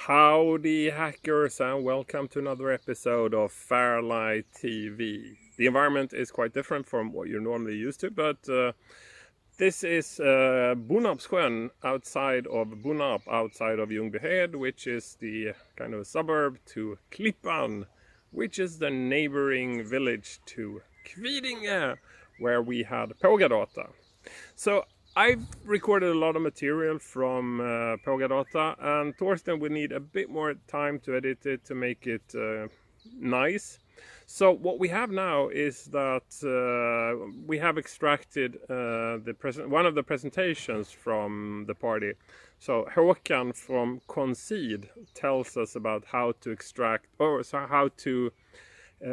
Howdy hackers, and welcome to another episode of FairLight TV. The environment is quite different from what you're normally used to, but this is Bonarpssjön outside of Bonarp, outside of Ljungbyhed, which is the kind of a suburb to Klippan, which is the neighboring village to Kvidinge, where we had Pågadata. So I've recorded a lot of material from Pågadata, and Torsten would need a bit more time to edit it to make it nice. So what we have now is that we have extracted one of the presentations from the party. So Håkan from Concede tells us about how to extract, or so how to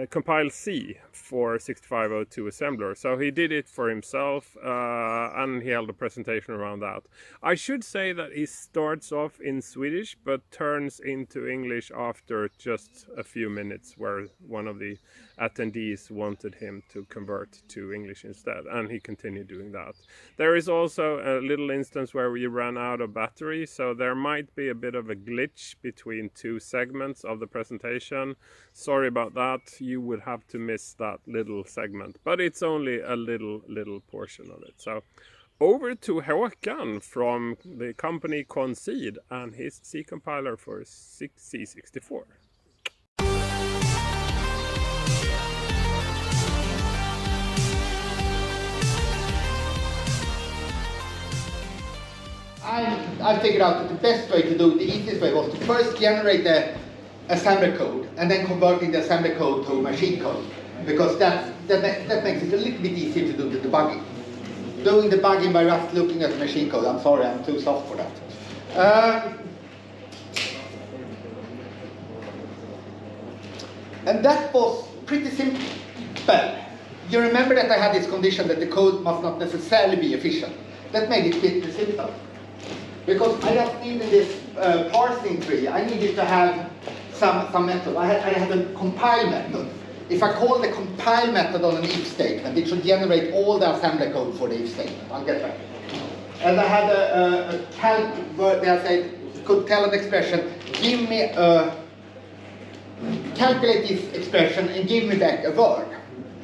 compile C for 6502 assembler. So he did it for himself and he held a presentation around that. I should say that he starts off in Swedish but turns into English after just a few minutes, where one of the attendees wanted him to convert to English instead, and he continued doing that. There is also a little instance where we ran out of battery, so there might be a bit of a glitch between two segments of the presentation. Sorry about that. You would have to miss that little segment, but it's only a little portion of it. So over to Håkan from the company Concede and his C compiler for C64. I figured out that the best way to do it, the easiest way, was to first generate the assembly code and then converting the assembly code to machine code, because that makes it a little bit easier to do the debugging. Doing debugging by just looking at the machine code, I'm sorry, I'm too soft for that. And that was pretty simple. You remember that I had this condition that the code must not necessarily be efficient. That made it pretty simple. Because I just needed this parsing tree, I needed to have some method. I had a compile method. If I call the compile method on an if statement, it should generate all the assembly code for the if statement. I'll get back. And I had a calc where I said, could tell an expression, give me calculate this expression and give me back a word.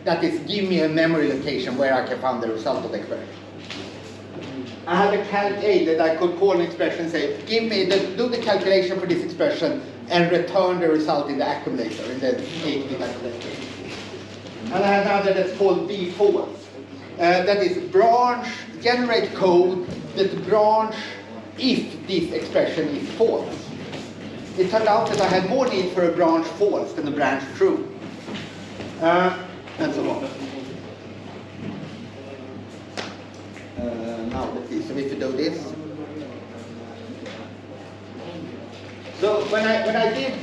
That is, give me a memory location where I can find the result of the expression. I had a calc A that I could call an expression and say, do the calculation for this expression and return the result in the accumulator, in the 8-bit accumulator. And I had another that's called bFalse. That is branch, generate code that branch if this expression is false. It turned out that I had more need for a branch false than a branch true. And so on. Now let's see, so if you do this. So when I did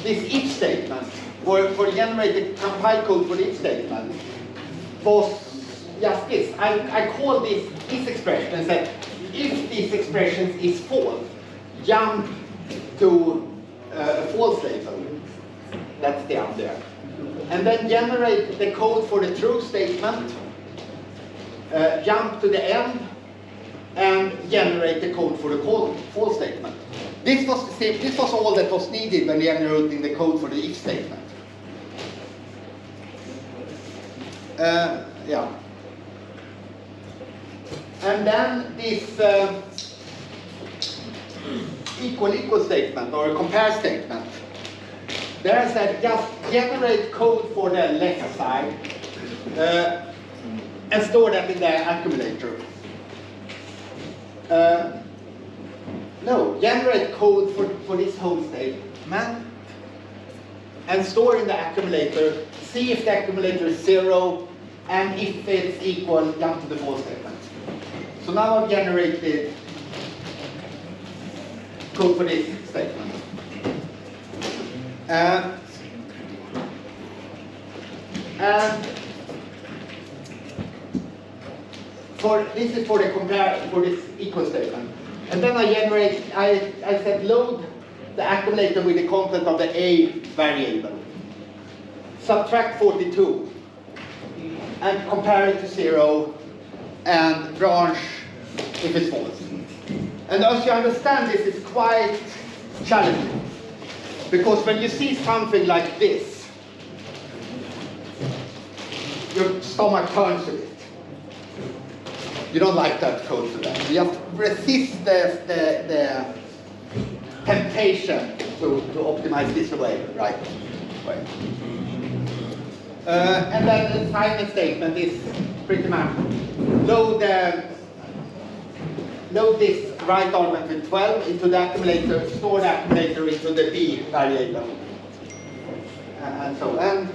this if statement, for generating compile code for the if statement, was just this. I called this expression and said, if this expression is false, jump to a false label. That's the up there. And then generate the code for the true statement. Jump to the end and generate the code for the false statement. This was all that was needed when generating the code for the if statement. Yeah. And then this equal statement, or a compare statement. There I said just generate code for the left side and store that in the accumulator. No, generate code for this whole statement and store in the accumulator, see if the accumulator is 0, and if it's equal, jump to the false statement. So now I've generated code for this statement. And this is for the compare for this equal statement. And then I said load the accumulator with the content of the A variable. Subtract 42 and compare it to 0 and branch if it's false. And as you understand, this is quite challenging. Because when you see something like this, your stomach turns a bit. You don't like that code to that. You have to resist the temptation to optimize this way, right way. And then the final statement is pretty much load this right argument with 12 into the accumulator, store the accumulator into the B variable, and so on.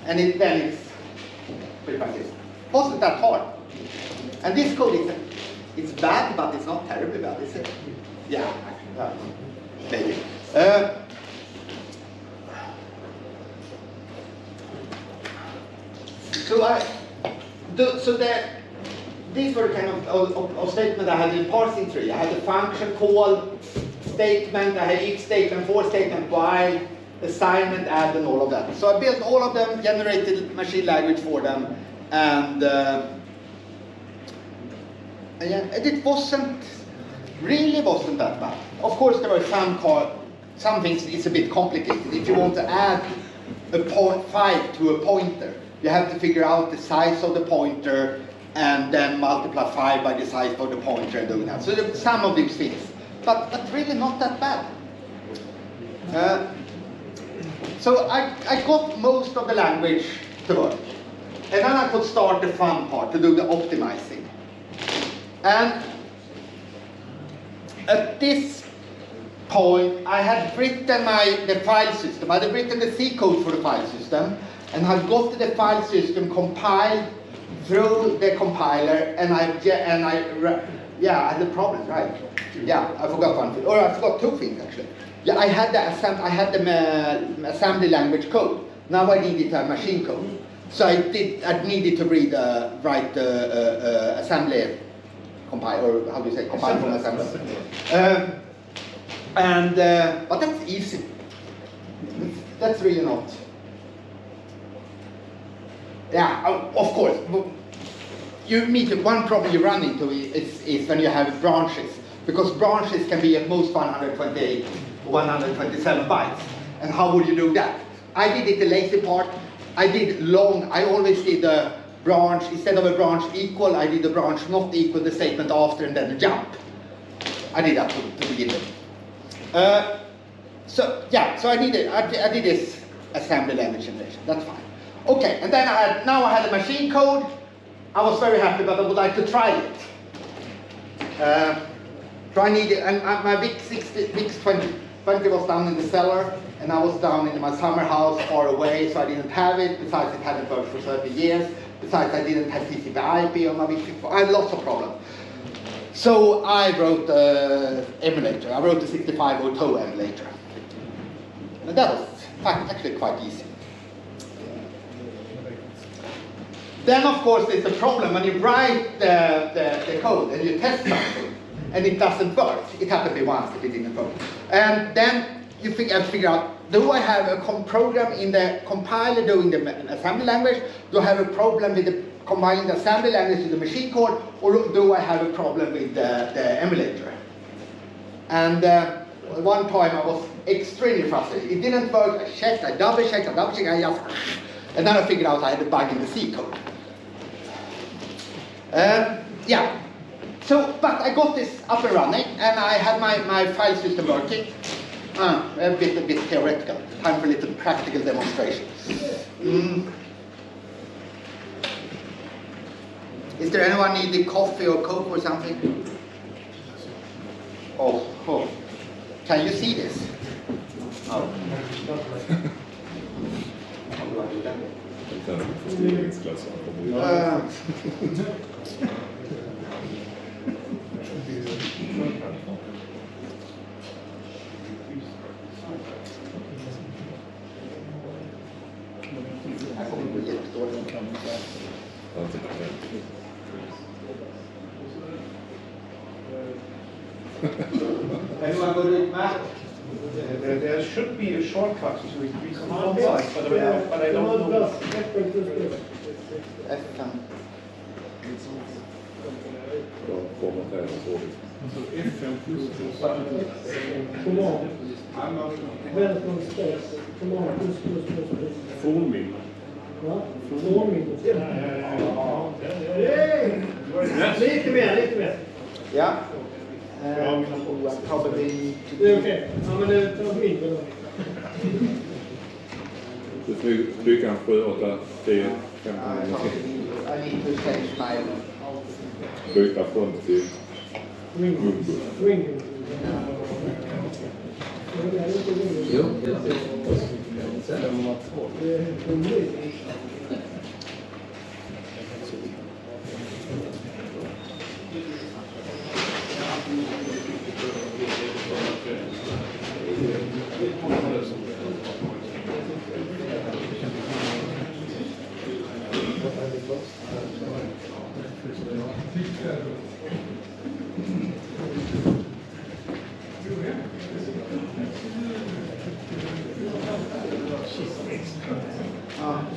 And then it's pretty much this. Wasn't that hard? And this code it's bad, but it's not terribly bad, is it? Yeah, maybe. These were kind of statement I had in parsing tree. I had a function call statement, I had if statement, for statement, while, assignment, add, and all of that. So I built all of them, generated machine language for them, and yeah, it really wasn't that bad. Of course, there were some things it's a bit complicated. If you want to add a 0.5 to a pointer, you have to figure out the size of the pointer and then multiply 5 by the size of the pointer and do that. So there some of these things, but really not that bad. So I got most of the language to work. And then I could start the fun part, to do the optimizing. And at this point, I had written the file system. I had written the C code for the file system, and had got the file system compiled through the compiler, and I had the problem, right? Yeah, I forgot one thing, or I forgot two things actually. Yeah, I had the assembly language code. Now I needed a machine code, so I needed to write the assembly compile, or how do you say, compile from assembly. But that's easy. That's really not. Yeah, of course. One problem you run into is when you have branches, because branches can be at most 128 or 127 bytes. And how would you do that? I did it the lazy part. I always did a branch, instead of a branch equal, I did a branch not equal the statement after and then a jump. I did that to begin with. So I did this assembly language generation. That's fine. Okay, and then I had a machine code. I was very happy, but I would like to try it. So I needed, and my VIX-20 was down in the cellar, and I was down in my summer house far away, so I didn't have it. Besides, it hadn't worked for 30 years. Besides, I didn't have TCP/IP on my VIX-64. I had lots of problems. So I wrote an emulator. I wrote the 6502 emulator. And that was actually quite easy. Then, of course, there's a problem when you write the code and you test something and it doesn't work. It happened to me once that it didn't work. And then you have to figure out, do I have a program in the compiler doing the assembly language? Do I have a problem with combining the assembly language to the machine code? Or do I have a problem with the emulator? And at one time I was extremely frustrated. It didn't work. I checked, I double checked, and then I figured out I had a bug in the C code. Yeah. So, but I got this up and running, and I had my file system working. A bit theoretical. Time for a little practical demonstration. Is there anyone needing coffee or coke or something? Oh. Can you see this? Oh. How do I do that? Anyone go to math? There should be a shortcut to increase the size, but I don't know. F10. Command. Välkommen space. Command plus. Fornminne. Va? Fornminne. Lite mer. Ja. Probably. Det är okej. Ja, men det tar mindre då. Du trycker 7, 8, 10, 15, I need to change my. byta front till Ring. Jo,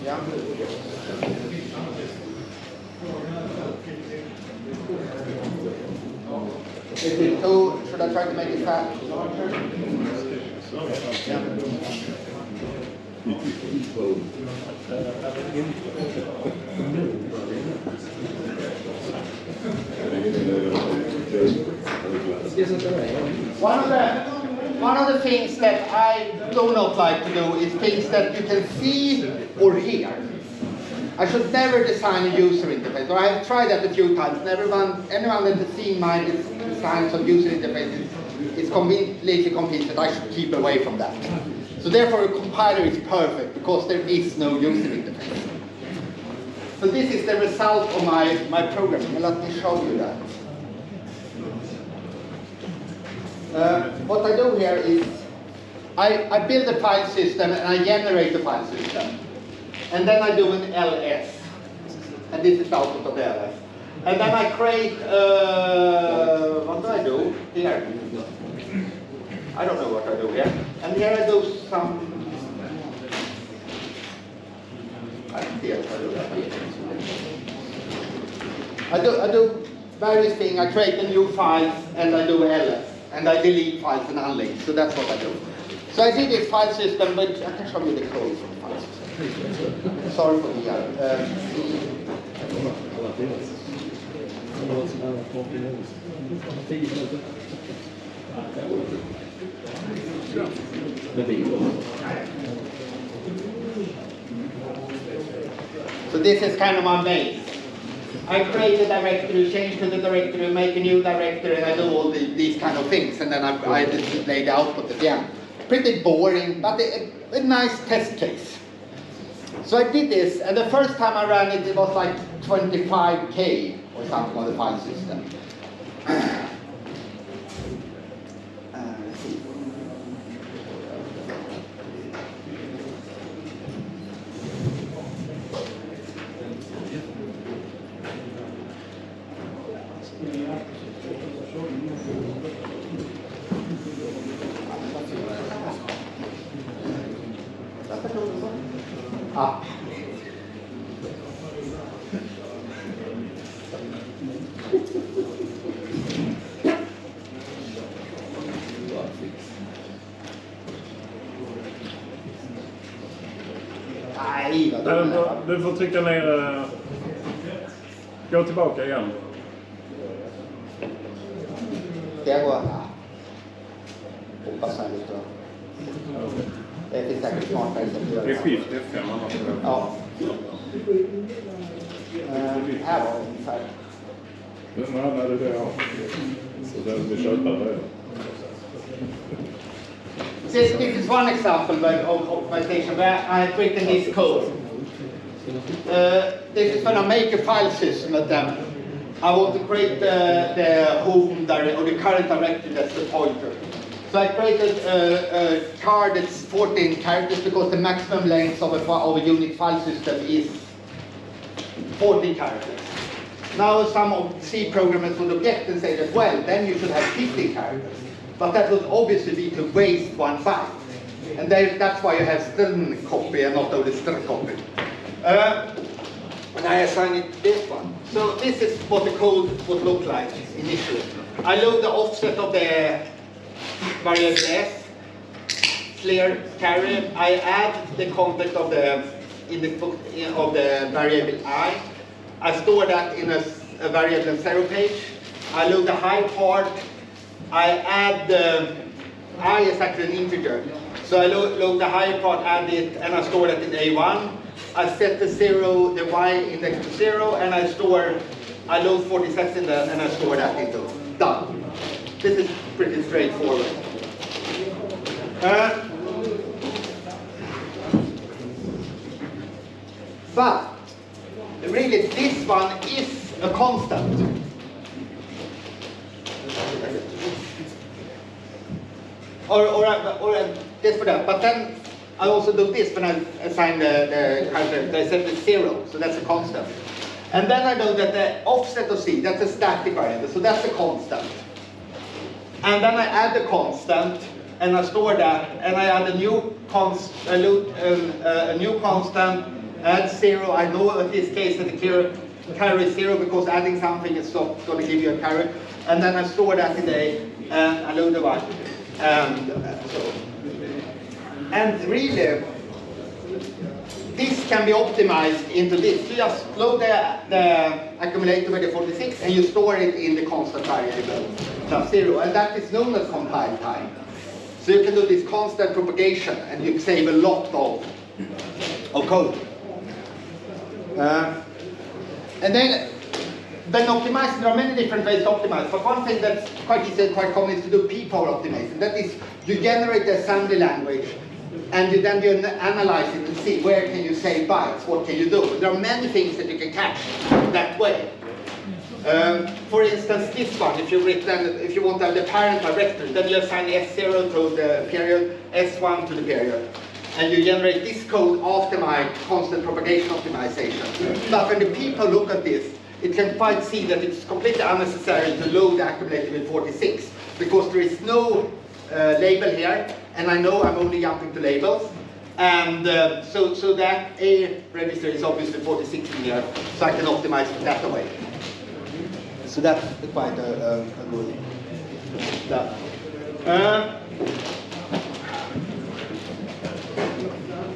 Yeah. Is it too? Should I try to make it fat? Yeah. One of the things that I do not like to do is things that you can see or hear. I should never design a user interface, or I've tried that a few times. Anyone that has seen my designs of user interfaces is completely convinced that I should keep away from that. So therefore a compiler is perfect, because there is no user interface. So this is the result of my program, and let me show you that. What I do here is, I build a file system and I generate the file system. And then I do an ls. And this is the output of the ls. And then I create, what do I do here? I don't know what I do here. And here I do some, I see what I do that here. I do various things. I create a new files and I do ls. And I delete files and unlink. So that's what I do. So I did this file system, but I can show you the code for the file system. Sorry for the So this is kind of my base. I create a directory, change to the directory, make a new directory, and I do all these kind of things, and then I display the output at the end. Pretty boring, but a nice test case. So I did this, and the first time I ran it, it was like 25K or something on the file system. Let's see. Ah. Nej, Du får trycka ner, gå tillbaka igen. Ska jag gå? Ja. Hoppas jag lite. Det finns säkert smartare sätt att göra. Det är skift F5 annars. Ja. Här var det ungefär. Nej, det är det jag har. Så den vi köper det. This is one example of optimization where I have written this code. This is when I make a file system at them. I want to create the home directory, or the current directory, that's the pointer. So I created a char that's 14 characters, because the maximum length of a Unix file system is 14 characters. Now some of C programmers would object and say that, well, then you should have 15 characters. But that would obviously be to waste one byte. And that's why you have string copy and not only string copy. And I assign it to this one. So this is what the code would look like initially. I load the offset of the variable S, clear carry. I add the context of the variable I. I store that in a variable 0 page. I load the high part. I add the I is actually an integer. So I load the high part, add it, and I store that in A1. I set the Y index to 0, and I load 46 in there, and I store that into done. This is pretty straightforward. But really, this one is a constant. Or just for that. But then I also do this when I assign the character. I set it 0, so that's a constant. And then I know that the offset of C, that's a static variable, so that's a constant. And then I add the constant, and I store that, and I add a new constant, add 0. I know in this case that the carry is 0 because adding something is going to give you a carry. And then I store that in A, and I load the Y. And really, this can be optimized into this. You just load the accumulator with the 46 and you store it in the constant variable plus 0. And that is known as compile time. So you can do this constant propagation and you save a lot of code. And then when optimizing, there are many different ways to optimize. But one thing that's quite easy and quite common is to do p-power optimization. That is, you generate the assembly language and then you analyze it and see where can you save bytes, what can you do. There are many things that you can catch that way. For instance, this one, if you want to have the parent directory, then you assign S0 to the period, S1 to the period. And you generate this code after my constant propagation optimization. But when the people look at this, it can quite see that it's completely unnecessary to load the accumulator with 46 because there is no label here, and I know I'm only jumping to labels. And so that A register is obviously 46 in here, so I can optimize it that way. So that's quite a good stuff.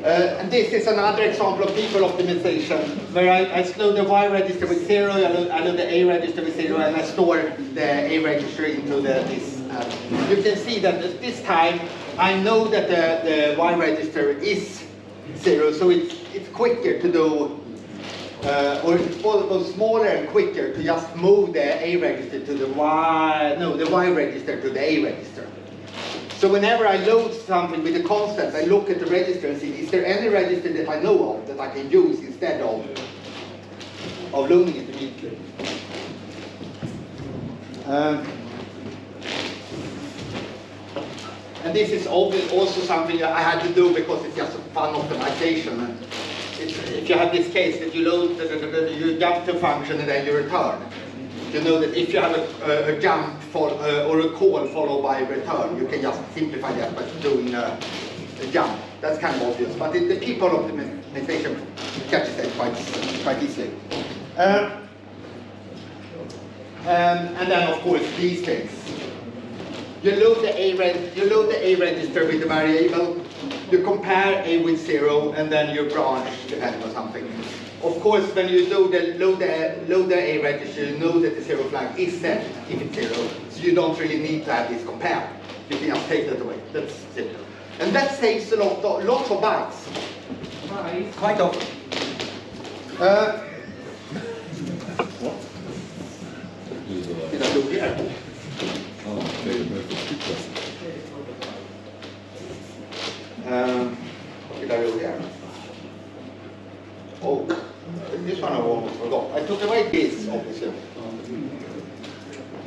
And this is another example of people optimization, where I slow the Y register with 0, I load the A register with 0, and I store the A register into this. You can see that at this time, I know that the Y register is 0, so it's quicker to do, or it's both smaller and quicker to just move the A register to the Y register to the A register. So whenever I load something with a constant, I look at the register and see, is there any register that I know of that I can use instead of loading it immediately? And this is also something that I had to do because it's just a fun optimization. And if you have this case that you load, you jump to a function and then you return. You know that if you have a jump or a call followed by a return, you can just simplify that by doing a jump. That's kind of obvious, but the people optimization catches that quite easily. And then of course these things. You load the A register with the variable. You compare A with 0, and then you branch depending on something. Of course, when you load the A register, you know that the 0 flag is set if it's 0, so you don't really need to have this compare. You can just take that away. That's simple. And that saves a lots of bytes. Quite often. Did I do here? What did I do here? Oh, this one I almost forgot. I took away this, obviously.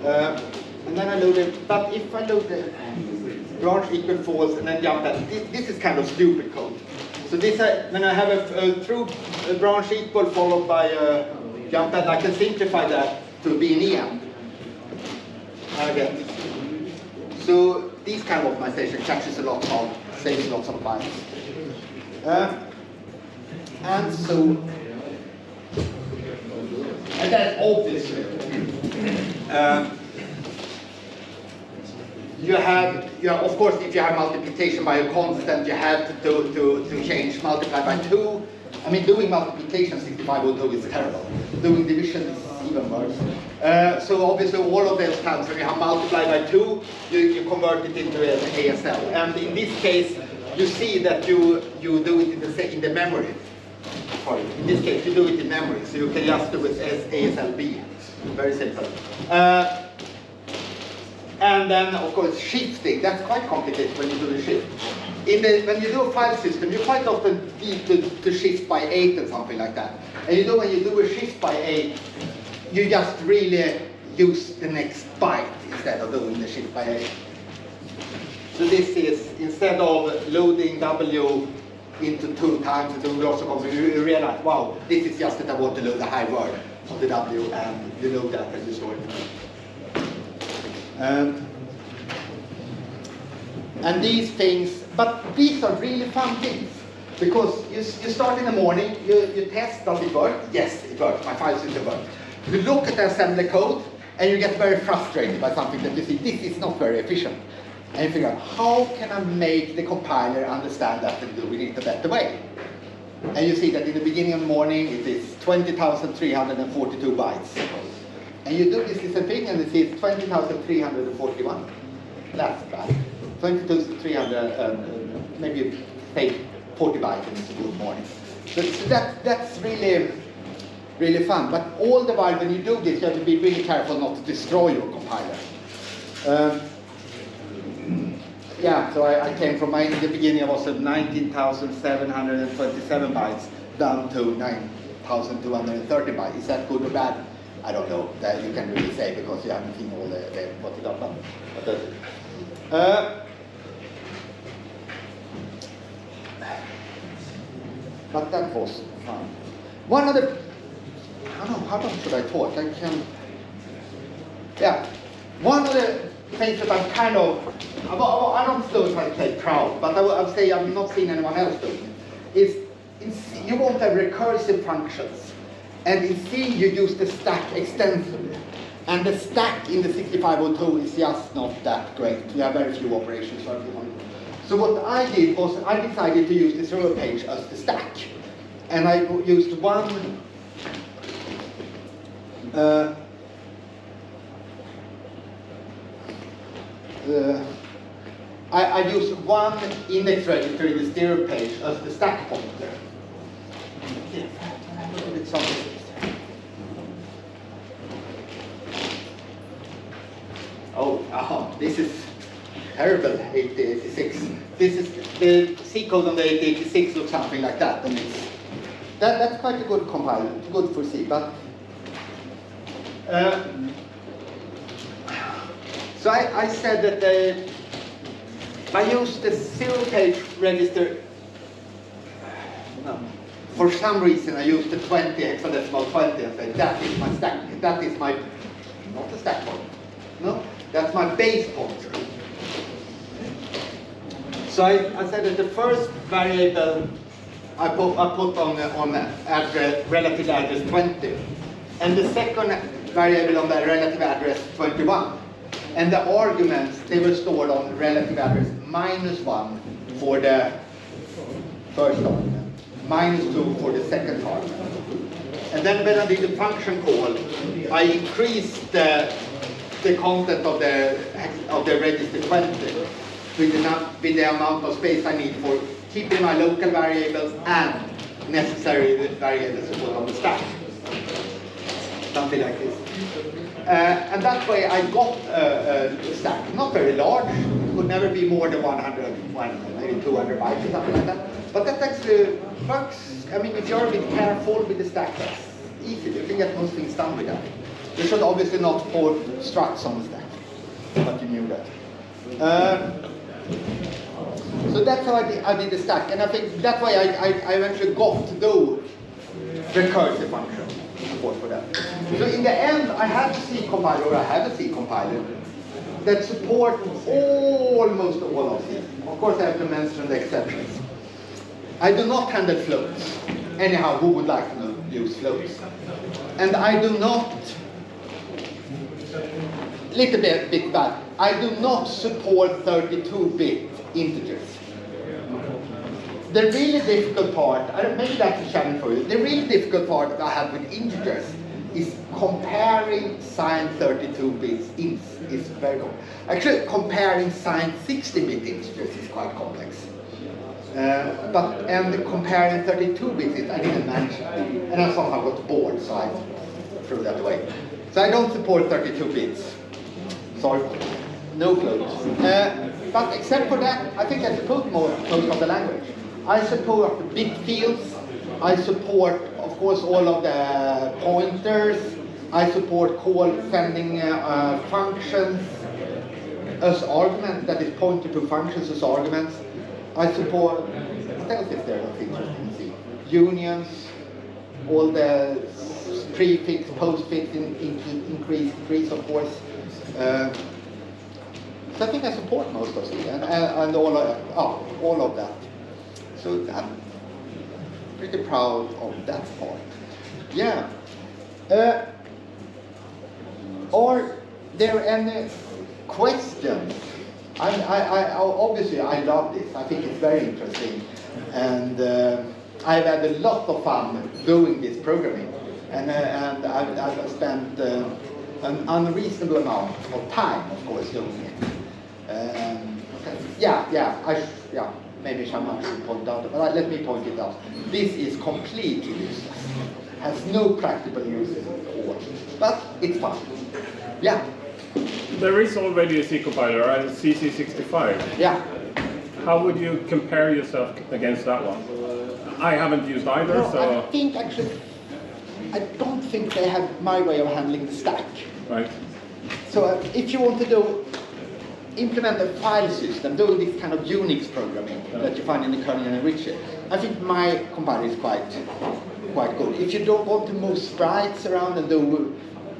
And then I loaded, but if I load the branch equal false and then jump that, this is kind of stupid code. So this, when I have a through branch equal followed by a jump that, I can simplify that to be an EM. Again. So these kind of optimization catches saves lots of bytes. And then obviously, you have, of course, if you have multiplication by a constant, you have to change multiply by 2. I mean, doing multiplication 6502 is terrible. Doing division is even worse. So obviously all of those times when you have multiply by 2, you convert it into an ASL. And in this case, you see that you do it in the memory. Sorry, in this case, you do it in memory, so you can just do it as ASLB. Very simple. And then, of course, shifting. That's quite complicated when you do the shift. When you do a file system, you quite often need to shift by 8 and something like that. And you know, when you do a shift by 8, you just really use the next byte instead of doing the shift by 8. So this is, instead of loading W into 2 times, and doing lots of complex, you realize, wow, this is just that I want to load a high word of the W, and you load that and you store it. And these things, but these are really fun things, because you start in the morning, you test, does it work? Yes, it works, my file system works. You look at the assembly code, and you get very frustrated by something that you see, this is not very efficient. And you figure out, how can I make the compiler understand that and do it in a better way? And you see that in the beginning of the morning, it is 20,342 bytes. And you do this little thing, and it is 20,341. That's bad. 22,300, maybe take 40 bytes, and it's a good morning. So that's really, really fun. But all the while, when you do this, you have to be really careful not to destroy your compiler. Yeah, so I came from in the beginning, I was at 19,727 bytes down to 9,230 bytes. Is that good or bad? I don't know. That you can really say, because you haven't seen all what you got done. But that was fun. One of the, I don't know, how long should I talk? One of the things that I'm kind of, I don't know if I say proud, but I would say I've not seen anyone else doing it, is you want to have recursive functions. And in C, you use the stack extensively. And the stack in the 6502 is just not that great. We have very few operations. So what I did was, I decided to use the 0 page as the stack. And I used one I use one index register in the 0 page as the stack pointer. This is terrible, 8086. This is the C code on the 8086 looks something like that, and that's quite a good compiler, good for C. But so I said that I used the 0 page register. No. For some reason, I used the 20 hexadecimal 20 and said that is my stack. That is my, not the stack pointer. No, that's my base pointer. So I said that the first variable I put on address, relative address 20, and the second variable on the relative address 21. And the arguments, they were stored on relative address -1 for the first argument, -2 for the second argument. And then when I did the function call, I increased the content of the register 20 with the amount of space I need for keeping my local variables and necessary variables to put on the stack. Something like this. And that way I got a stack, not very large, it could never be more than 100, maybe 200 bytes or something like that. But that actually works. I mean, if you're a bit careful with the stack, that's easy. You can get most things done with that. You should obviously not put structs on the stack, but you knew that. So that's how I did the stack, and I think that way I eventually got to do recursive function support for that. So in the end, I have a C compiler, or I have a C compiler that supports almost all of these. Of course, I have to mention the exceptions. I do not handle floats. Anyhow, who would like to use floats? And I do not, little bit bad, I do not support 32-bit integers. The really difficult part, maybe that's a challenge for you, the really difficult part that I have with integers is comparing signed 32 bits is very complex. Actually, comparing signed 60-bit integers is quite complex. And comparing 32 bits, I didn't manage it. And I somehow got bored, so I threw that away. So I don't support 32 bits. Sorry, no floats. But except for that, I think I support most of the language. I support bit fields. I support, of course, all of the pointers. I support sending functions as arguments, that is pointer to functions as arguments. I support, what else is there that's interesting to see? Unions, all the prefix, postfix, increase, of course. So I think I support most of it, and all of that. So I'm pretty proud of that part. Yeah. Are there any questions? Obviously, I love this. I think it's very interesting, and I've had a lot of fun doing this programming, and I've spent an unreasonable amount of time, of course, doing it. Maybe someone should point out, but let me point it out. This is completely useless. Has no practical use at all, but it's fun. Yeah. There is already a C compiler, a C64. Yeah. How would you compare yourself against that one? I haven't used either, No, so... I don't think they have my way of handling the stack. Right. So if you want to implement a file system, do this kind of Unix programming that you find in the kernel and enrich it, I think my compiler is quite good. If you don't want to move sprites around and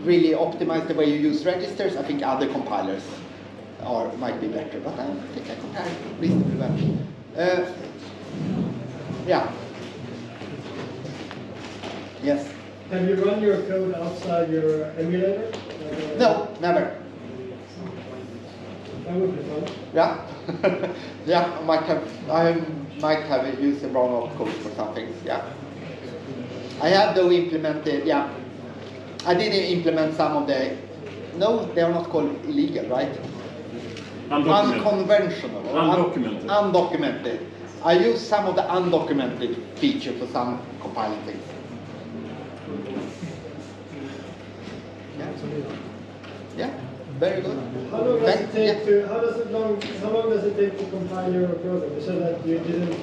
really optimize the way you use registers, I think other compilers might be better, but I think I compare reasonably well. Yeah. Yes. Have you run your code outside your emulator? No, never. That would be fun. Yeah. Yeah, I might have used the wrong code for some things, yeah. I have though implemented, yeah. I did implement some of the, no, they are not called illegal, right? Undocumented. Unconventional. Undocumented. Undocumented. I used some of the undocumented feature for some compiling things. Yeah. Yeah, very good. How long does it take how long does it take to compile your program so that you didn't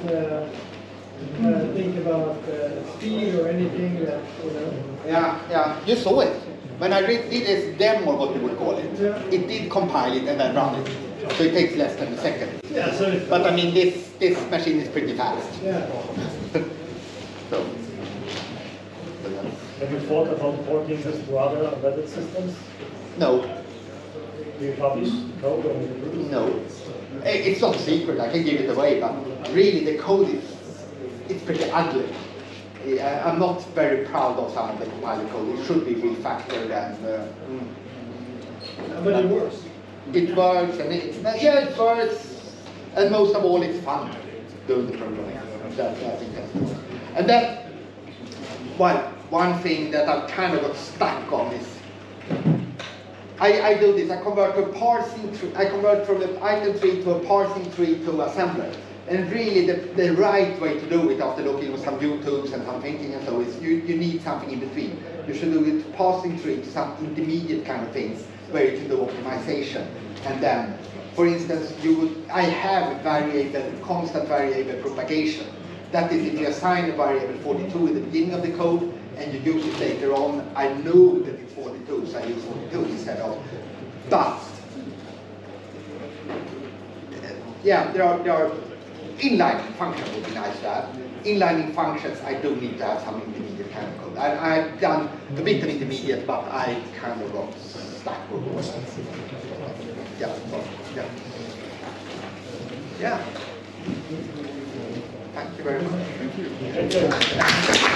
think about speed or anything that, you know? Yeah, you saw it. When I did this demo, what you would call it, it did compile it and then run it. So it takes less than a second. Yeah, so but I mean, this machine is pretty fast. Yeah. So. Have you thought about porting this to other embedded systems? No. Do you publish code on the No. It's not secret, I can give it away, but really the code it's pretty ugly. I'm not very proud of some of the compiler code. It should be refactored and... but it works. It works, and it works, and most of all, it's fun doing the programming. I think that's good. And then, one thing that I've kind of got stuck on is, I do this. I convert from an item tree to a parsing tree to assembler. And really, the right way to do it, after looking at some YouTubes and some thinking and so, is you need something in between. You should do it parsing tree to some intermediate kind of things, where you can do optimization. And then, for instance, I have constant variable propagation. That is, if you assign a variable 42 in the beginning of the code, and you use it later on, I know that it's 42, so I use 42 instead of. But, yeah, there are inlining functions would be nice to have. Inlining functions, I do need to have some intermediate kind of code. I've done a bit of intermediate, but I kind of got stuck with it. Yeah. Thank you very much. Thank you.